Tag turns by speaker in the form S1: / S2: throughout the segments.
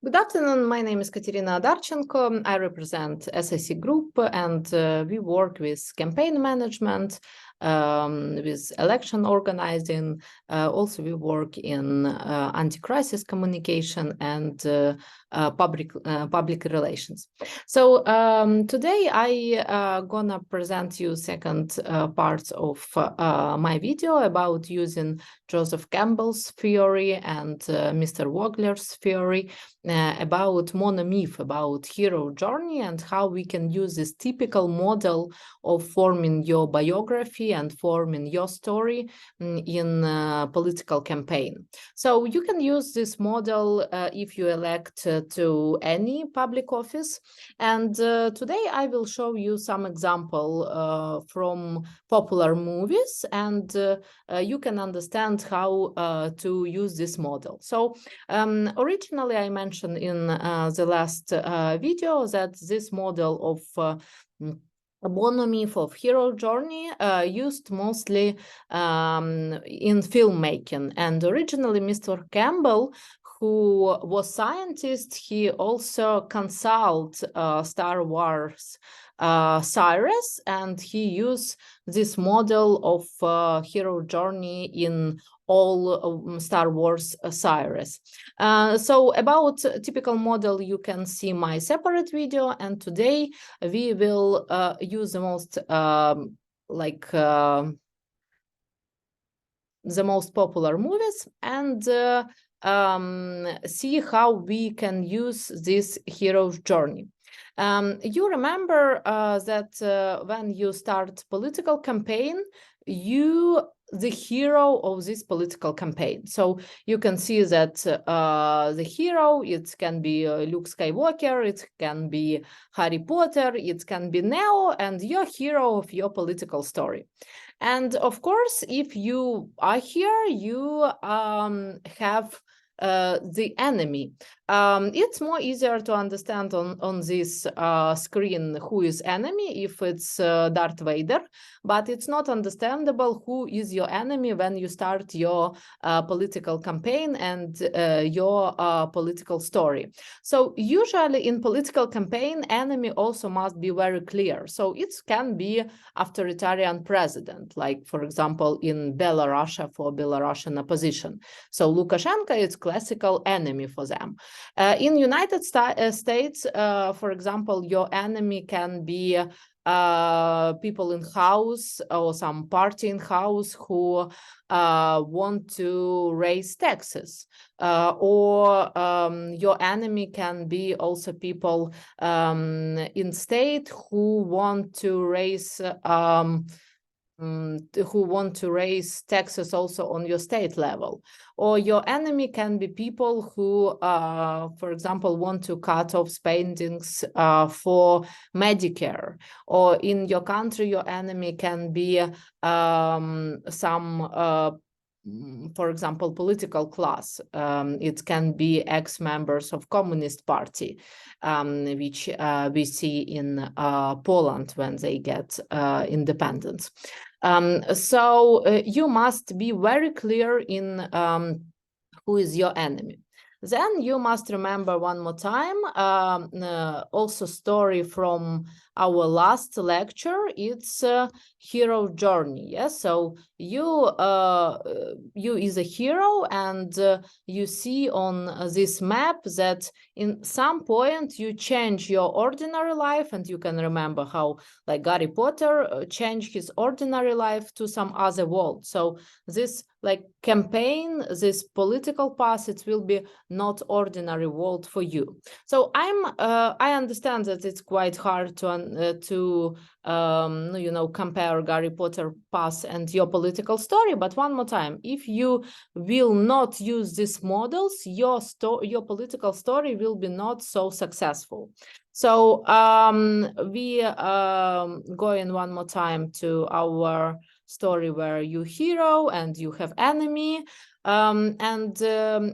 S1: Good afternoon. My name is Kateryna Odarchenko. I represent SIC Group, and we work with campaign management, with election organizing. Also, we work in anti-crisis communication and public relations. So today I gonna present you second part of my video about using Joseph Campbell's theory and Mr. Wagler's theory about monomyth, about hero journey, and how we can use this typical model of forming your biography and forming your story in a political campaign. So you can use this model if you elect to any public office. And today I will show you some example from popular movies, and you can understand how to use this model. So originally I mentioned in the last video that this model of a monomyth of hero journey used mostly in filmmaking. And originally Mr. Campbell, who was scientist, he also consult Star Wars Cyrus, and he used this model of hero journey in all Star Wars Cyrus. So about typical model, you can see my separate video, and today we will use the most the most popular movies and see how we can use this hero's journey. You remember that when you start political campaign, you the hero of this political campaign. So you can see that the hero, it can be Luke Skywalker, it can be Harry Potter, it can be Neo, and your hero of your political story. And of course, if you are here, you have the enemy. It's more easier to understand on this screen who is enemy if it's Darth Vader, but it's not understandable who is your enemy when you start your political campaign and your political story. So usually in political campaign, enemy also must be very clear. So it can be authoritarian president, like for example in Belarus for Belarusian opposition. So Lukashenko is classical enemy for them. In United States, for example, your enemy can be people in house or some party in house who want to raise taxes, or your enemy can be also people in state who want to raise taxes also on your state level. Or your enemy can be people who, for example, want to cut off spendings for Medicare. Or in your country, your enemy can be for example, political class. It can be ex-members of Communist Party, which we see in Poland when they get independence. So you must be very clear in who is your enemy. Then you must remember one more time, also story from our last lecture, it's hero journey. Yes, so you is a hero, and you see on this map that in some point you change your ordinary life, and you can remember how like Harry Potter changed his ordinary life to some other world. So this like campaign, this political path, it will be not ordinary world for you. So I understand that it's quite hard to compare Harry Potter path and your political story, but one more time, if you will not use these models, your political story will be not so successful. So we going one more time to our story where you hero and you have enemy, and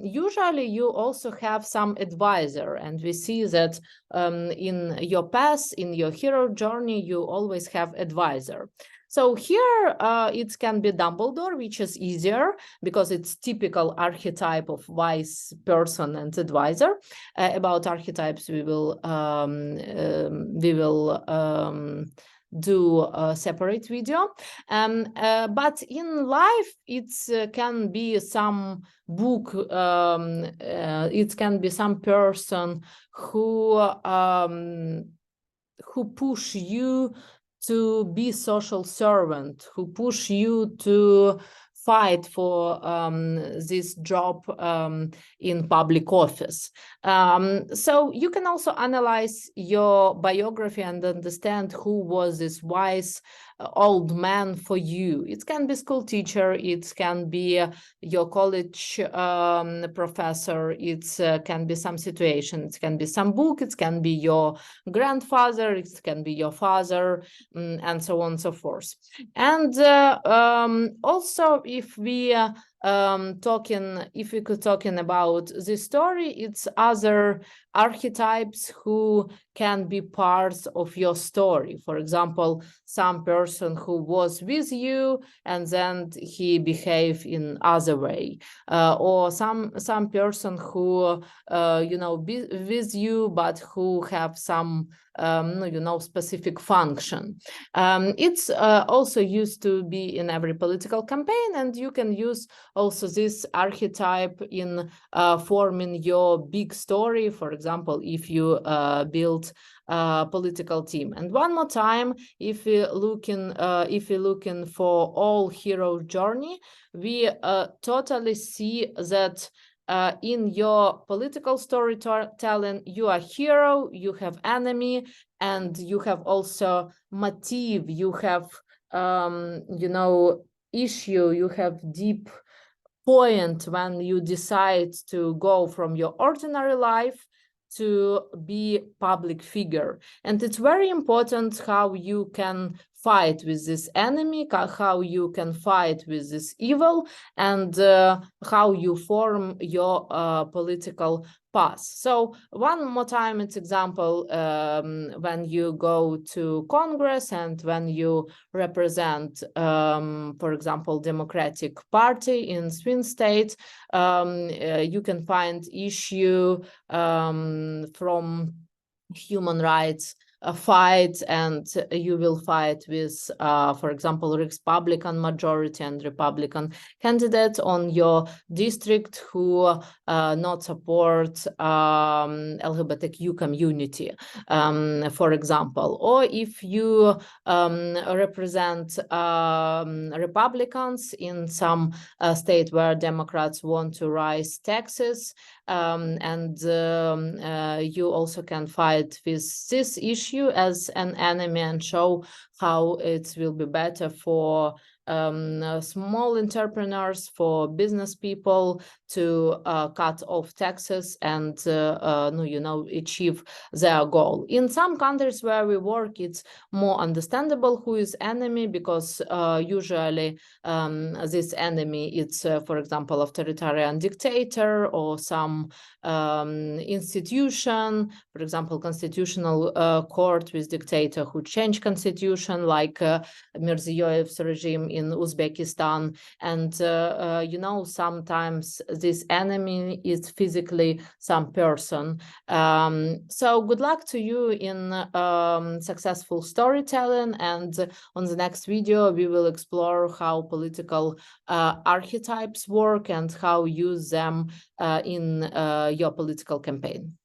S1: usually you also have some advisor, and we see that in your path, in your hero journey, you always have advisor. So here it can be Dumbledore, which is easier because it's typical archetype of wise person and advisor. About archetypes, we will do a separate video. But in life, it can be some book, it can be some person who push you to be social servant, who push you to fight for this job in public office. So you can also analyze your biography and understand who was this wise old man for you. It can be school teacher, it can be your college professor, it can be some situation, it can be some book, it can be your grandfather, it can be your father, and so on and so forth. And also, if we could talking about this story, it's other archetypes who can be parts of your story. For example, some person who was with you and then he behaved in other way, or some person who be with you but who have some specific function. It's also used to be in every political campaign, and you can use also this archetype in forming your big story. For example, if you build a political team. And one more time, if we're looking for all hero journey, we totally see that in your political storytelling, you are hero, you have enemy, and you have also motive, you have issue, you have deep point when you decide to go from your ordinary life to be public figure. And it's very important how you can fight with this enemy, how you can fight with this evil, and how you form your political path. So one more time, it's example when you go to Congress and when you represent, for example, Democratic Party in swing state, you can find issue from human rights fight, and you will fight with, for example, Republican majority and Republican candidates on your district who not support LGBTQ community, for example. Or if you represent Republicans in some state where Democrats want to raise taxes, and you also can fight with this issue as an enemy and show how it will be better for small entrepreneurs, for business people to cut off taxes and achieve their goal. In some countries where we work, it's more understandable who is enemy, because usually this enemy, it's for example, authoritarian dictator or some institution, for example, constitutional court with dictator who changed constitution, like Mirziyoyev's regime in Uzbekistan. And sometimes this enemy is physically some person. So good luck to you in successful storytelling, and on the next video we will explore how political archetypes work and how use them in your political campaign.